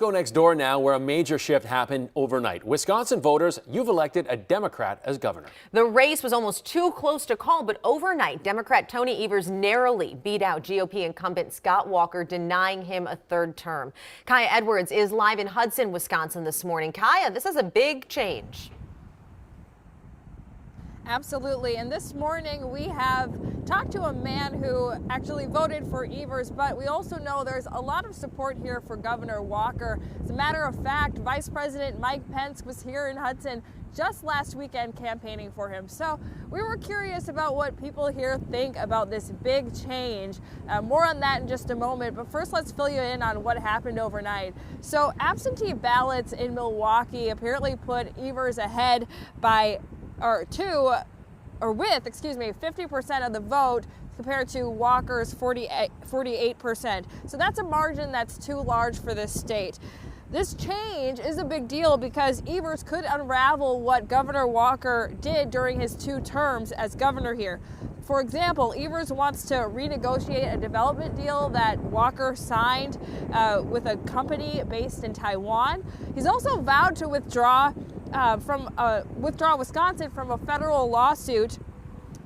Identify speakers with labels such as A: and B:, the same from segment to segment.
A: Go next door now, where a major shift happened overnight. Wisconsin voters, you've elected a Democrat as governor.
B: The race was almost too close to call, but overnight, Democrat Tony Evers narrowly beat out GOP incumbent Scott Walker, denying him a third term. Kaya Edwards is live in Hudson, Wisconsin this morning. Kaya, this is a big change.
C: Absolutely. And this morning we have talked to a man who actually voted for Evers, but we also know there's a lot of support here for Governor Walker. As a matter of fact, Vice President Mike Pence was here in Hudson just last weekend campaigning for him. So we were curious about what people here think about this big change. More on that in just a moment, but first let's fill you in on what happened overnight. So absentee ballots in Milwaukee apparently put Evers ahead by with 50% of the vote compared to Walker's 48%. So that's a margin that's too large for this state. This change is a big deal because Evers could unravel what Governor Walker did during his 2 terms as governor here. For example, Evers wants to renegotiate a development deal that Walker signed with a company based in Taiwan. He's also vowed to withdraw Wisconsin from a federal lawsuit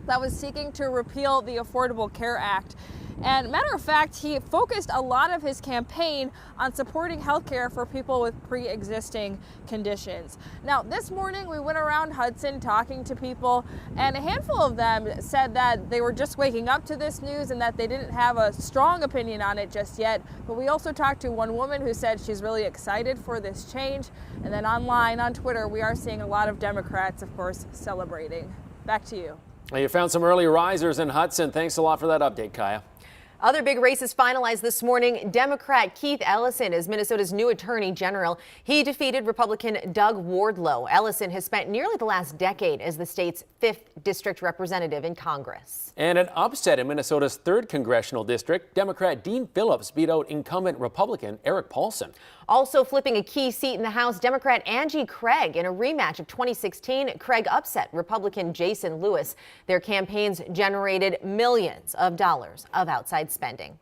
C: that was seeking to repeal the Affordable Care Act. And matter of fact, he focused a lot of his campaign on supporting health care for people with pre-existing conditions. Now, this morning we went around Hudson talking to people, and a handful of them said that they were just waking up to this news and that they didn't have a strong opinion on it just yet. But we also talked to one woman who said she's really excited for this change. And then online on Twitter, we are seeing a lot of Democrats, of course, celebrating. Back to you.
A: Well, you found some early risers in Hudson. Thanks a lot for that update, Kaya.
B: Other big races finalized this morning. Democrat Keith Ellison is Minnesota's new attorney general. He defeated Republican Doug Wardlow. Ellison has spent nearly the last decade as the state's 5th district representative in Congress.
A: And an upset in Minnesota's 3rd congressional district. Democrat Dean Phillips beat out incumbent Republican Eric Paulson. Also flipping a key seat in the House, Democrat Angie Craig in a rematch of 2016. Craig upset Republican Jason Lewis. Their campaigns generated millions of dollars of outside spending.